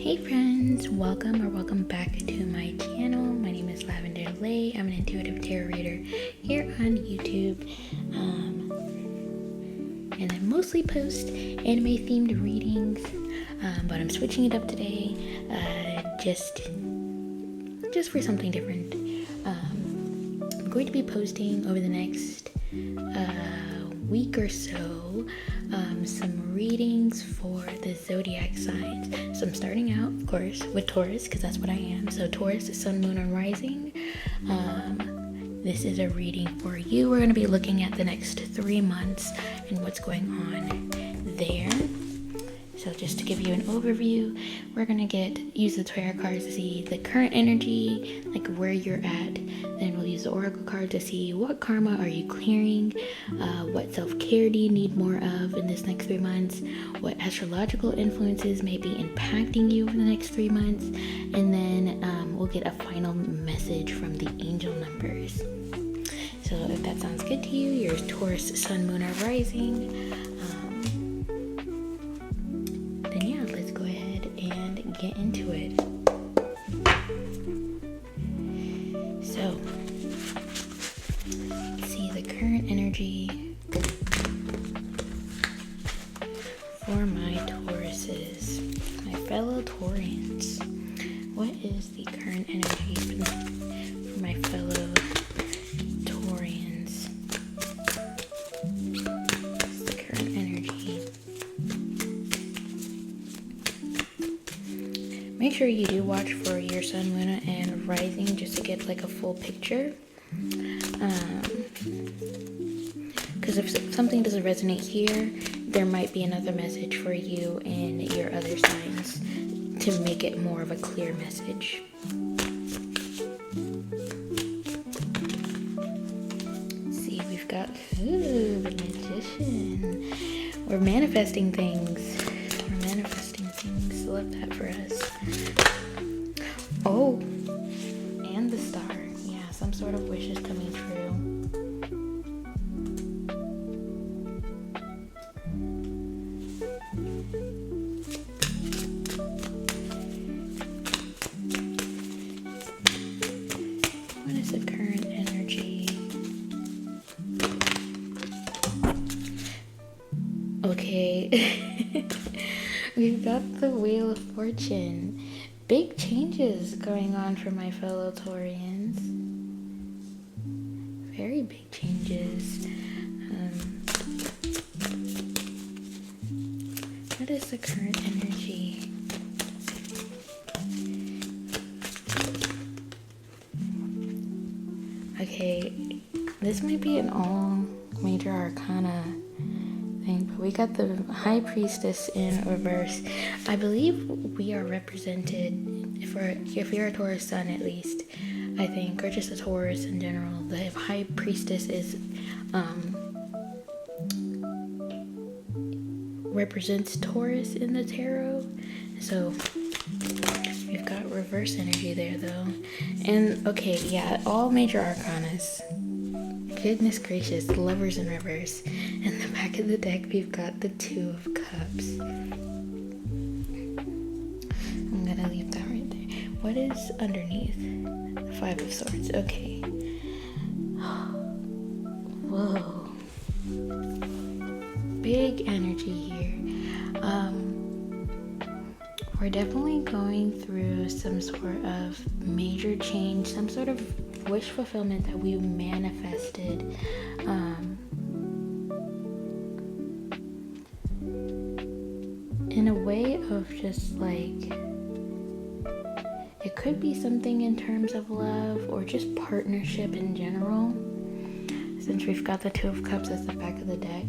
Hey friends, welcome back to my channel. My name is Lavender Lay. I'm an intuitive tarot reader here on YouTube. And I mostly post anime themed readings, but I'm switching it up today, just for something different. I'm going to be posting over the next week or so some readings for the zodiac signs. So I'm starting out, of course, with Taurus, because that's what I am. So Taurus, Sun, Moon, and Rising. This is a reading for you. We're going to be looking at the next 3 months and what's going on there. So just to give you an overview, we're going to use the tarot cards to see the current energy, like where you're at. Then we'll use the oracle card to see what karma are you clearing, what self-care do you need more of in this next 3 months, what astrological influences may be impacting you over the next 3 months, and then we'll get a final message from the angel numbers. So if that sounds good to you, you're Taurus, Sun, Moon, or Rising. Then yeah, let's go ahead and get into it. So, see the current energy for my Tauruses, my fellow Taurians. What is the current energy for my fellow Taurians? What's the current energy? Make sure you do watch for your Sun, Moon, and Rising just to get like a full picture. Because if something doesn't resonate here, there might be another message for you in your other signs to make it more of a clear message. Let's see, we've got the Magician. We're manifesting things. Love that for us. Oh, and the star. Yeah, some sort of wish is coming true. What is the current energy? Okay. We've got the Wheel of Fortune. Big changes going on for my fellow Taurians. Very big changes. What is the current energy? Okay, this might be an all major arcana thing, but we got the High Priestess in reverse. I believe we are represented, if you're a Taurus Sun at least, I think, or just a Taurus in general, the High Priestess is represents Taurus in the tarot. So we've got reverse energy there though. And okay, yeah, all major arcanas. Goodness gracious, Lovers in reverse. In the back of the deck, we've got the Two of Cups. I'm gonna leave that right there. What is underneath? The Five of Swords. Okay. Whoa. Big energy here. We're definitely going through some sort of major change, some sort of wish fulfillment that we manifested. In a way of just like, it could be something in terms of love or just partnership in general, since we've got the Two of Cups as the back of the deck,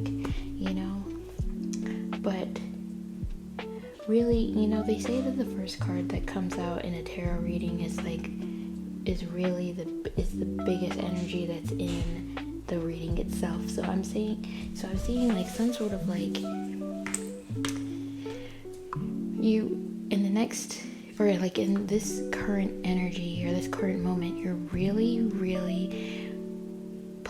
you know. But really, you know, they say that the first card that comes out in a tarot reading is really the biggest energy that's in the reading itself. So I'm seeing like some sort of like, you in the next, or like in this current energy or this current moment, you're really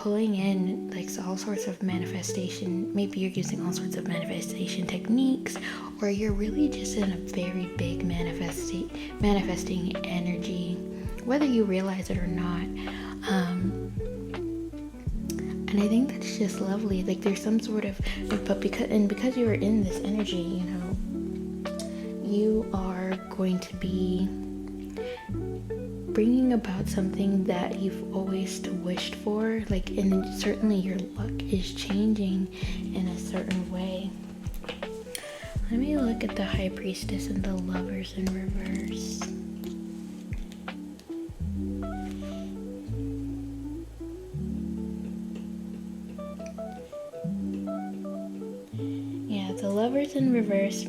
pulling in like all sorts of manifestation. Maybe you're using all sorts of manifestation techniques, or you're really just in a very big manifesting energy, whether you realize it or not. And I think that's just lovely. Like there's some sort of, because you are in this energy, you know, you are going to be bringing about something that you've always wished for. Like, and certainly your luck is changing in a certain way. Let me look at the High Priestess and the Lovers in reverse. Yeah, the Lovers in reverse,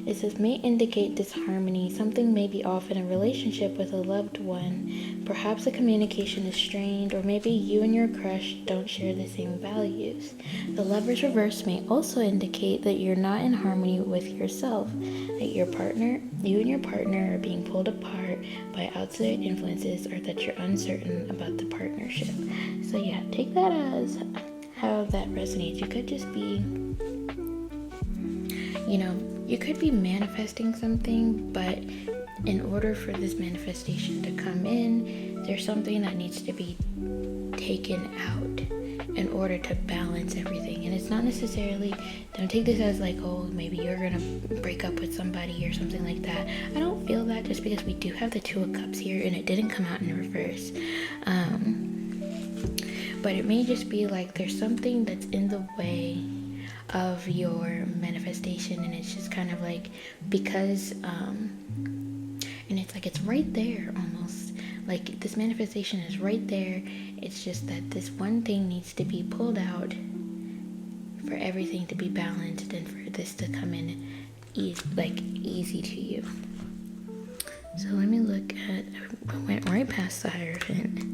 it says, may indicate disharmony. Something may be off in a relationship with a loved one. Perhaps the communication is strained, or maybe you and your crush don't share the same values. The Lover's reverse may also indicate that you're not in harmony with yourself, that you and your partner are being pulled apart by outside influences, or that you're uncertain about the partnership. So yeah, take that as how that resonates. You could just be, you know, you could be manifesting something, but in order for this manifestation to come in, there's something that needs to be taken out in order to balance everything. And it's not necessarily, don't take this as like, oh, maybe you're gonna break up with somebody or something like that. I don't feel that, just because we do have the Two of Cups here and it didn't come out in reverse. But it may just be like there's something that's in the way of your manifestation, and it's just kind of like, because and it's like it's right there, almost like this manifestation is right there. It's just that this one thing needs to be pulled out for everything to be balanced and for this to come in easy to you. So let me look at, I went right past the Hierophant,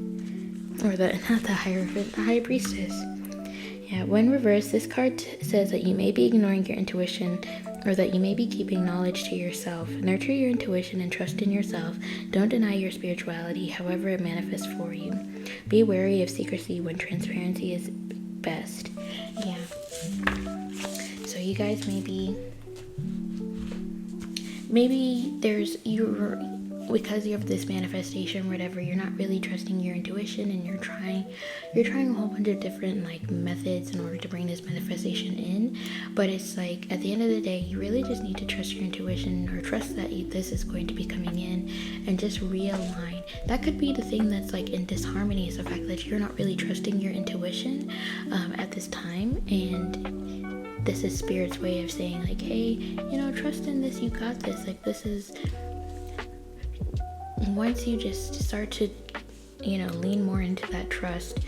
or not the Hierophant, the High Priestess. Yeah, when reversed, this card says that you may be ignoring your intuition, or that you may be keeping knowledge to yourself. Nurture your intuition and trust in yourself. Don't deny your spirituality, however it manifests for you. Be wary of secrecy when transparency is best. Yeah. So you guys maybe because you have this manifestation, whatever, you're not really trusting your intuition, and you're trying a whole bunch of different like methods in order to bring this manifestation in. But it's like, at the end of the day, you really just need to trust your intuition, or trust that this is going to be coming in, and just realign. That could be the thing that's like in disharmony, is the fact that you're not really trusting your intuition at this time. And this is Spirit's way of saying like, hey, trust in this, you got this. Like, this is, once you just start to, lean more into that trust,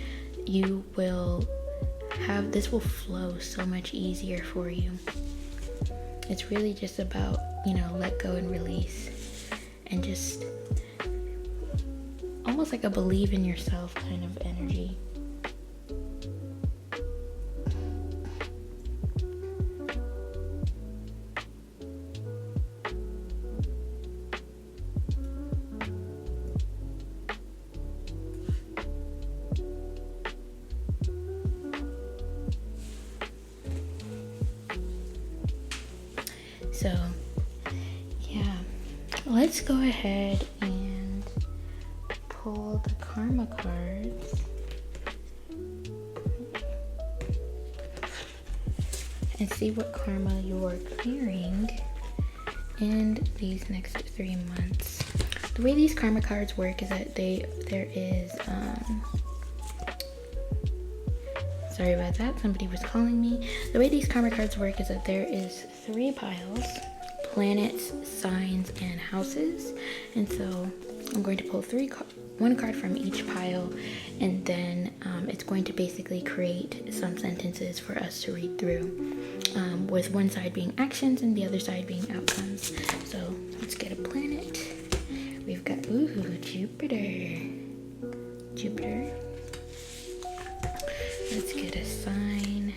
you will have, this will flow so much easier for you. It's really just about, let go and release, and just almost like a believe in yourself kind of energy. So, yeah, let's go ahead and pull the karma cards and see what karma you're clearing in these next 3 months. The way these karma cards work is that there is, sorry about that, somebody was calling me. The way these karma cards work is that there is 3 piles: planets, signs, and houses. And so I'm going to pull one card from each pile, and then it's going to basically create some sentences for us to read through, with one side being actions and the other side being outcomes. So let's get a planet. We've got, Jupiter. Let's get a sign.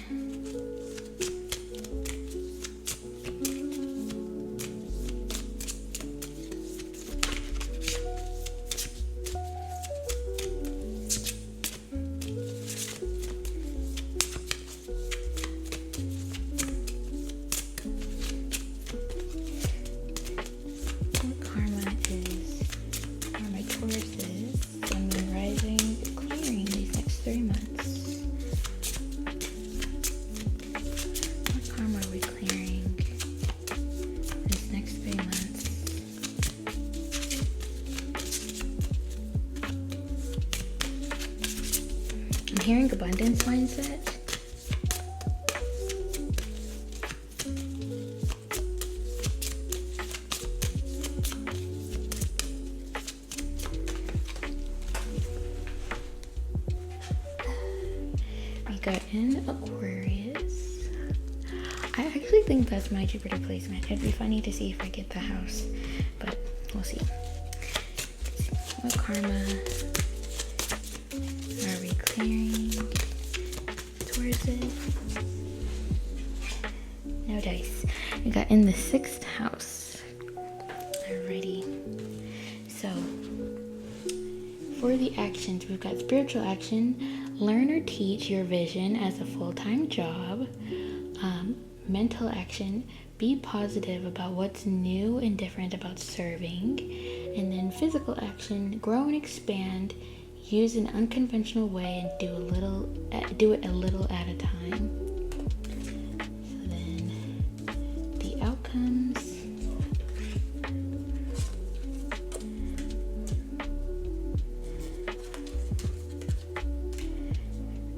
hearing abundance mindset. We got in Aquarius. I actually think that's my Jupiter placement. It'd be funny to see if I get the house, but we'll see. What karma are we clearing? Tauruses. No dice. We got in the 6th house. Alrighty. So, for the actions, we've got spiritual action, learn or teach your vision as a full-time job. Mental action, be positive about what's new and different about serving. And then physical action, grow and expand, use an unconventional way and do it a little at a time. So then the outcomes.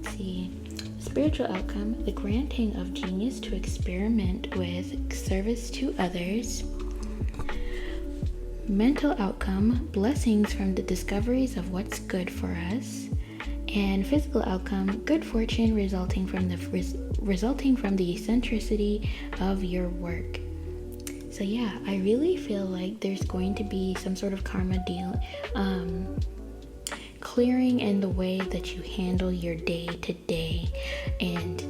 Let's see. Spiritual outcome, the granting of genius to experiment with service to others. Mental outcome, blessings from the discoveries of what's good for us. And physical outcome, good fortune resulting from the eccentricity of your work. So yeah, I really feel like there's going to be some sort of karma deal, clearing in the way that you handle your day to day, and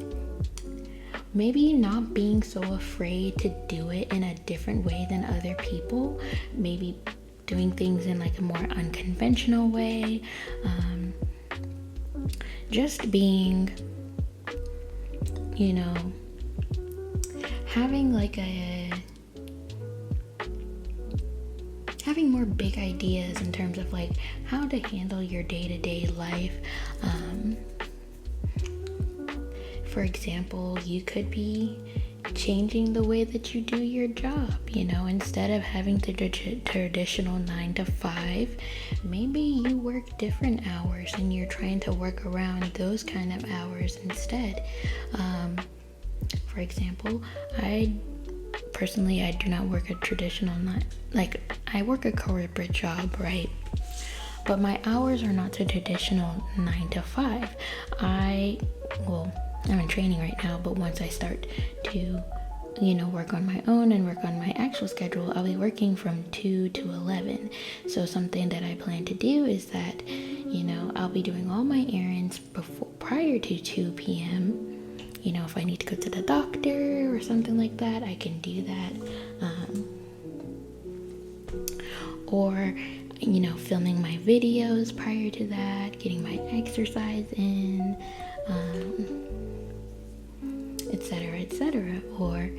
maybe not being so afraid to do it in a different way than other people, maybe doing things in like a more unconventional way, just being, having more big ideas in terms of like how to handle your day-to-day life. For example, you could be changing the way that you do your job, instead of having the traditional 9 to 5, maybe you work different hours and you're trying to work around those kind of hours instead. For example, I do not work a traditional I work a corporate job, right? But my hours are not the traditional 9 to 5. I'm in training right now, but once I start to, work on my own and work on my actual schedule, I'll be working from 2 to 11. So something that I plan to do is that, I'll be doing all my errands prior to 2 p.m. If I need to go to the doctor or something like that, I can do that. Or filming my videos prior to that, getting my exercise in, etc. Or,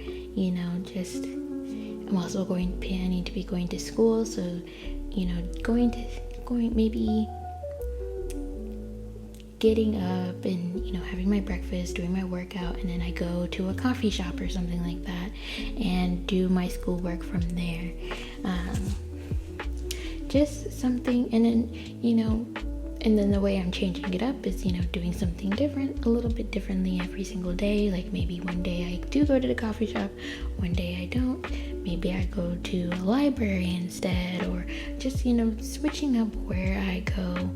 I'm also planning to be going to school, so, maybe getting up and, having my breakfast, doing my workout, and then I go to a coffee shop or something like that and do my schoolwork from there. Just something, and then, and then the way I'm changing it up is, doing something different, a little bit differently every single day. Like maybe one day I do go to the coffee shop, one day I don't. Maybe I go to a library instead, or just, switching up where I go.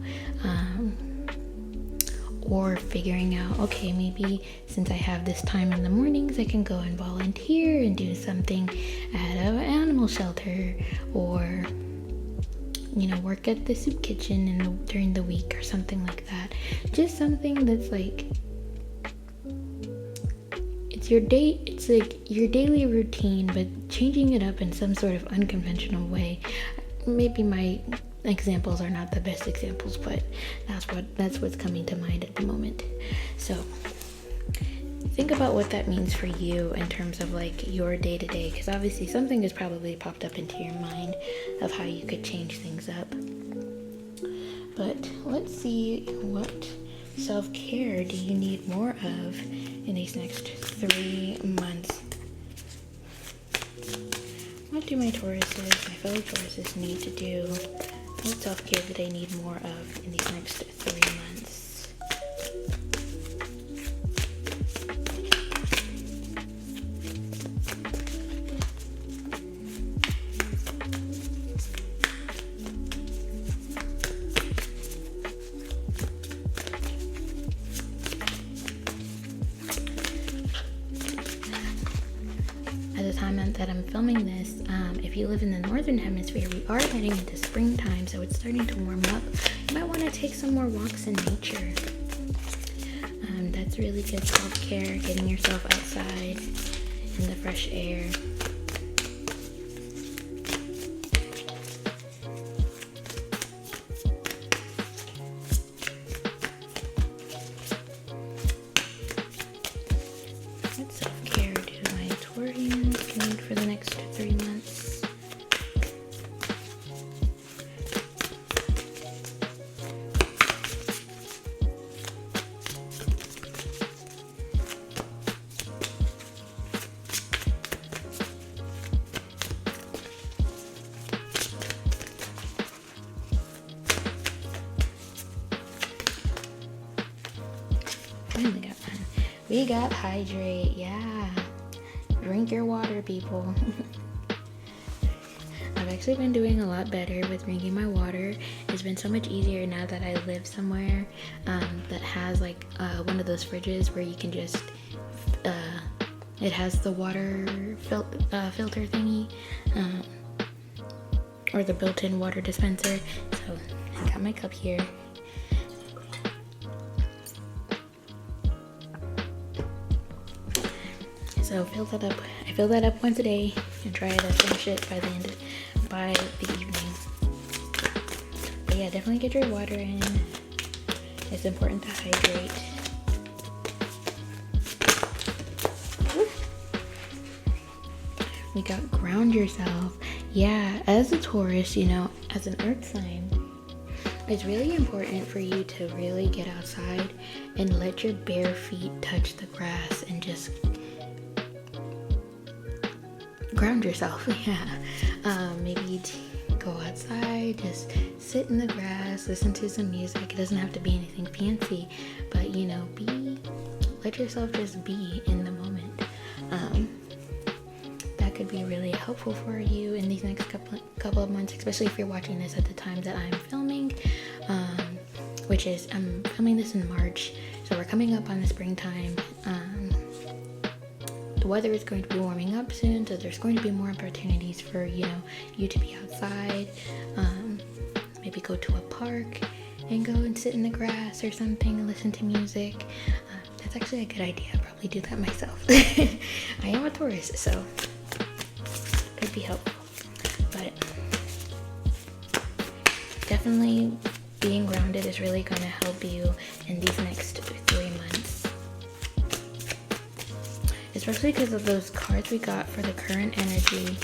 Or figuring out, okay, maybe since I have this time in the mornings, I can go and volunteer and do something at an animal shelter, or work at the soup kitchen during the week or something like that. Just something that's like, it's your daily routine, but changing it up in some sort of unconventional way. Maybe my examples are not the best examples, but that's what's coming to mind at the moment. So think about what that means for you in terms of like your day-to-day, because obviously something has probably popped up into your mind of how you could change things up. But let's see, what self-care do you need more of in these next 3 months? What do my fellow Tauruses need to do? What self-care do they need more of in these next 3 months? that I'm filming this, if you live in the northern hemisphere, we are heading into springtime, so it's starting to warm up. You might want to take some more walks in nature. That's really good self-care, getting yourself outside in the fresh air. What self-care do my Taurians need for the next 3 months? Finally got one. We got hydrate. Yeah. Drink your water, people. I've actually been doing a lot better with drinking my water. It's been so much easier now that I live somewhere that has like one of those fridges where you can just it has the water filter thingy or the built-in water dispenser. So I got my cup here. So fill that up. I fill that up once a day and try to finish it by the evening. But yeah, definitely get your water in. It's important to hydrate. We got ground yourself. Yeah, as a Taurus, you know, as an earth sign, it's really important for you to really get outside and let your bare feet touch the grass and just ground yourself. Yeah. Maybe go outside, just sit in the grass, listen to some music. It doesn't have to be anything fancy, but you know, let yourself just be in the moment. That could be really helpful for you in these next couple of months, especially if you're watching this at the time that I'm filming, which is I'm filming this in March, so we're coming up on the springtime. The weather is going to be warming up soon, so there's going to be more opportunities for you to be outside. Maybe go to a park and go and sit in the grass or something and listen to music. That's actually a good idea. I'll probably do that myself. I am a Taurus, so could be helpful. But definitely being grounded is really going to help you in these next 3 months. Especially because of those cards we got for the current energy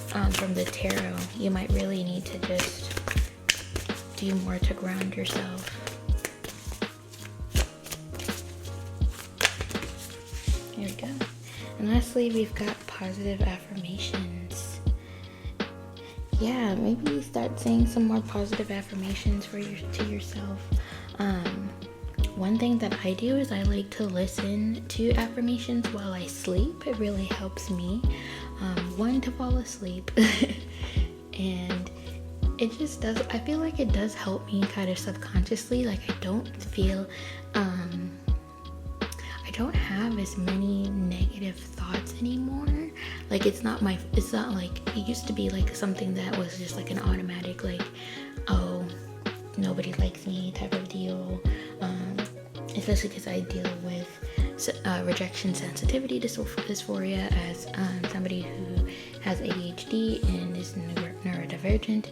from the tarot. You might really need to just do more to ground yourself. Here we go. And lastly, we've got positive affirmations. Yeah, maybe start saying some more positive affirmations to yourself. One thing that I do is I like to listen to affirmations while I sleep. It really helps me, to fall asleep. And it just does, I feel like it does help me kind of subconsciously. Like I don't feel, I don't have as many negative thoughts anymore. Like it's not like, it used to be like something that was just like an automatic, like, oh, nobody likes me type of deal. Especially because I deal with rejection sensitivity dysphoria as somebody who has ADHD and is neurodivergent.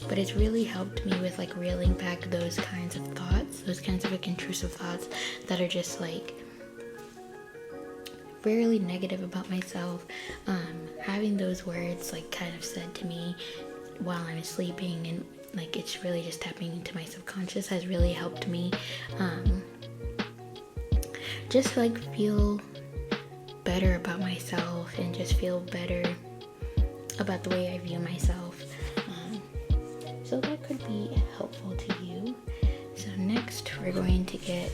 But it's really helped me with like reeling back those kinds of thoughts, those kinds of like intrusive thoughts that are just like really negative about myself. Having those words like kind of said to me while I'm sleeping, and like it's really just tapping into my subconscious, has really helped me just like feel better about myself and just feel better about the way I view myself. So that could be helpful to you. So next we're going to get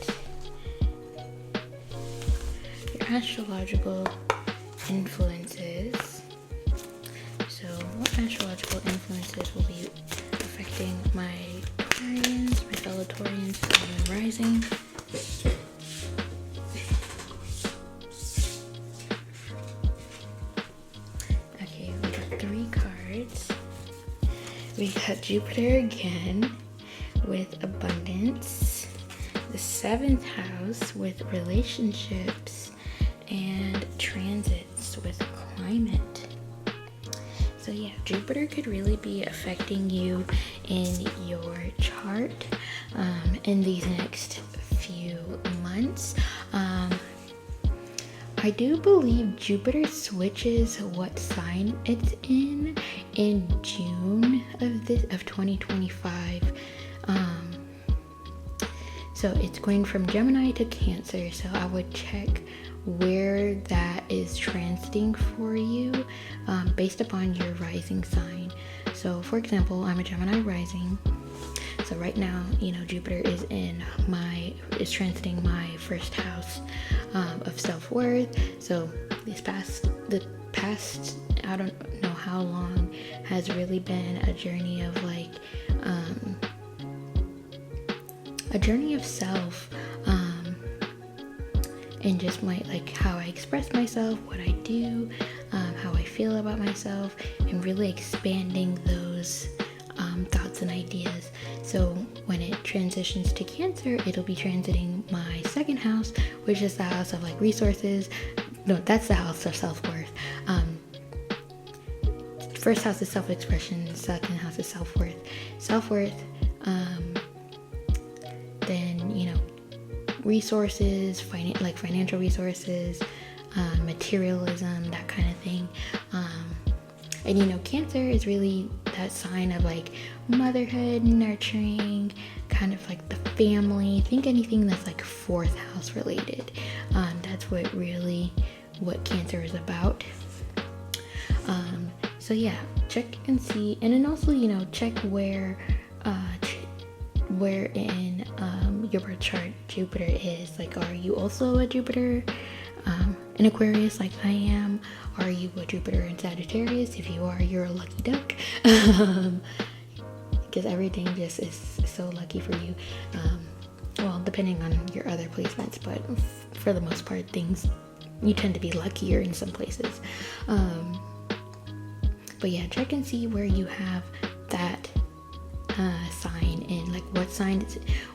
your astrological influences. So what astrological influences will be affecting my Taurians, my fellow Taurians, Sun and Rising? got Jupiter again with abundance, the 7th house with relationships, and transits with climate. So yeah, Jupiter could really be affecting you in your chart in these next few months. I do believe Jupiter switches what sign it's in June of 2025. So it's going from Gemini to Cancer. So I would check where that is transiting for you based upon your rising sign. So for example, I'm a Gemini rising. So right now, Jupiter is transiting my first house of self-worth. So the past, I don't know how long, has really been a journey of a journey of self, and just how I express myself, what I do, how I feel about myself, and really expanding those thoughts and ideas. So when it transitions to Cancer, it'll be transiting my 2nd house, which is the house of resources. No, that's the house of self-worth. First house is self-expression, 2nd house is self-worth. Then resources, financial resources, materialism, that kind of thing. And Cancer is really that sign of motherhood, nurturing, kind of the family. Think anything that's 4th house related. That's what Cancer is about. So yeah, check and see, and then also check where in your birth chart Jupiter is. Are you also a Jupiter in Aquarius like I am? Are you a Jupiter in Sagittarius? If you are, you're a lucky duck. Because everything just is so lucky for you. Well, depending on your other placements, but for the most part, you tend to be luckier in some places. But yeah, check and see where you have that sign in,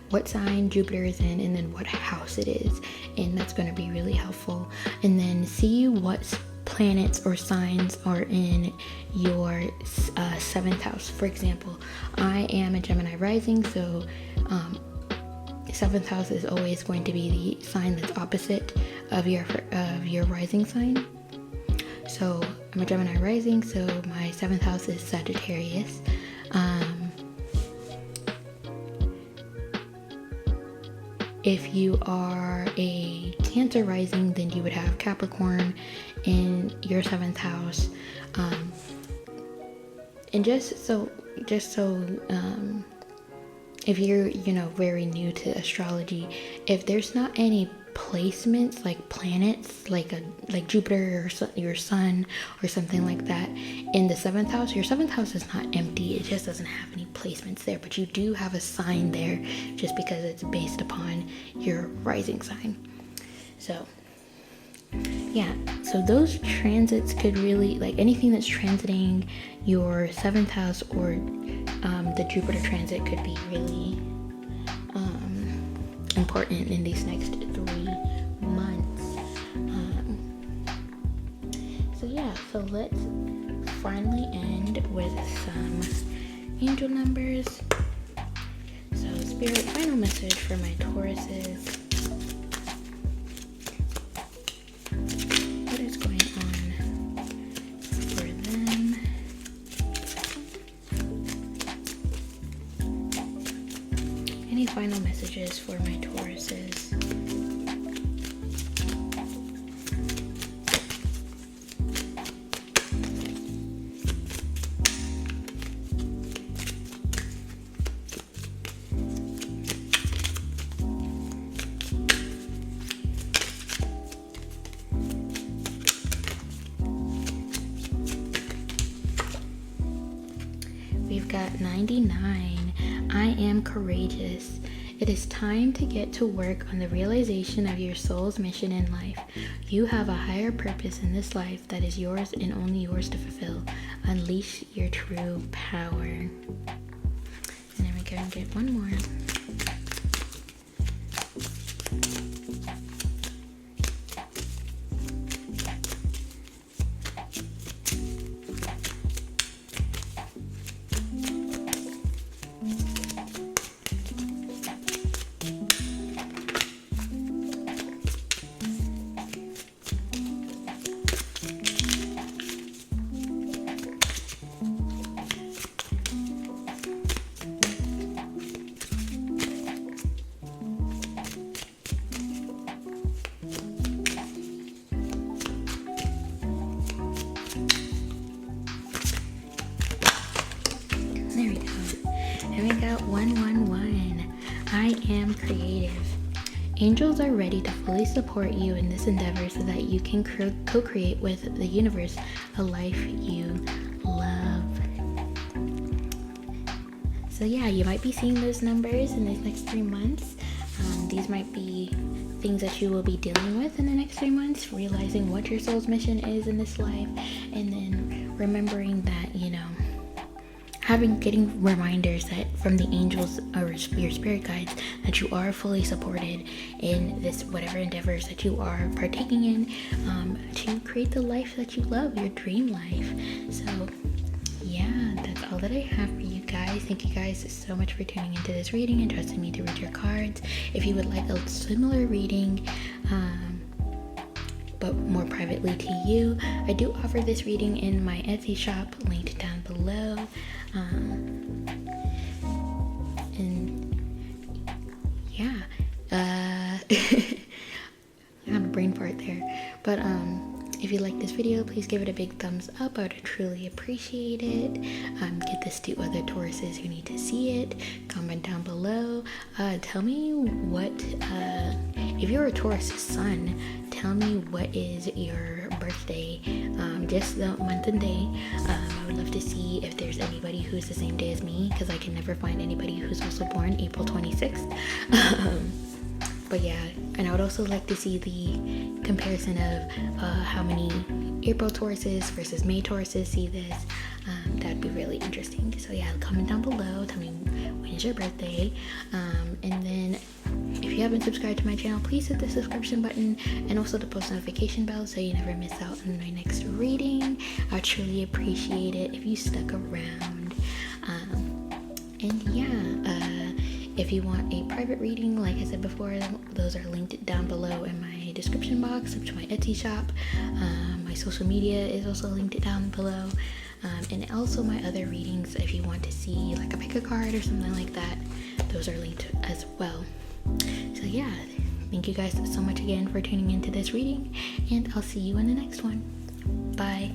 what sign Jupiter is in, and then what house it is, and that's going to be really helpful. And then see what planets or signs are in your 7th house. For example, I am a Gemini rising, so 7th house is always going to be the sign that's opposite of your rising sign. So I'm a Gemini rising, so my 7th house is Sagittarius. If you are a Cancer rising, then you would have Capricorn in your 7th house. And just so if you're very new to astrology, if there's not any placements planets like Jupiter or your sun or something like that in the 7th house, your 7th house is not empty. It just doesn't have any placements there, but you do have a sign there just because it's based upon your rising sign. So yeah, so those transits could really, anything that's transiting your 7th house or the Jupiter transit could be really important in these next 3 months. So yeah, so let's finally end with some angel numbers. So Spirit, final message for my Tauruses. What is going on for them? Any final messages for my Tauruses? We've got 99. I am courageous. It is time to get to work on the realization of your soul's mission in life. You have a higher purpose in this life that is yours and only yours to fulfill. Unleash your true power. And then we go and get one more. There we go. And we got 111. I am creative. Angels are ready to fully support you in this endeavor so that you can co-create with the universe a life you love. So yeah, you might be seeing those numbers in the next 3 months. These might be things that you will be dealing with in the next 3 months, realizing what your soul's mission is in this life, and then remembering that, you know, getting reminders that from the angels or your spirit guides that you are fully supported in this whatever endeavors that you are partaking in, to create the life that you love, your dream life. So yeah, that's all that I have for you guys. Thank you guys so much for tuning into this reading and trusting me to read your cards. If you would like a similar reading, but more privately to you, I do offer this reading in my Etsy shop, linked down below. And yeah, I have a brain fart there, but if you like this video, please give it a big thumbs up. I would truly appreciate it. Get this to other Tauruses who need to see it. Comment down below. Tell me what, if you're a Taurus sun, tell me what is your birthday, just the month and day. I would love to see if there's anybody who's the same day as me, because I can never find anybody who's also born April 26th. But yeah, and I would also like to see the comparison of how many April Tauruses versus May Tauruses see this. That'd be really interesting. So yeah, comment down below. Tell me when is your birthday. And then if you haven't subscribed to my channel, please hit the subscription button and also the post notification bell so you never miss out on my next reading. I truly appreciate it if you stuck around. And yeah, if you want a private reading, like I said before, those are linked down below in my description box up to my Etsy shop. My social media is also linked down below. And also my other readings, if you want to see like a pick a card or something like that, those are linked as well. So yeah, thank you guys so much again for tuning into this reading, and I'll see you in the next one. Bye.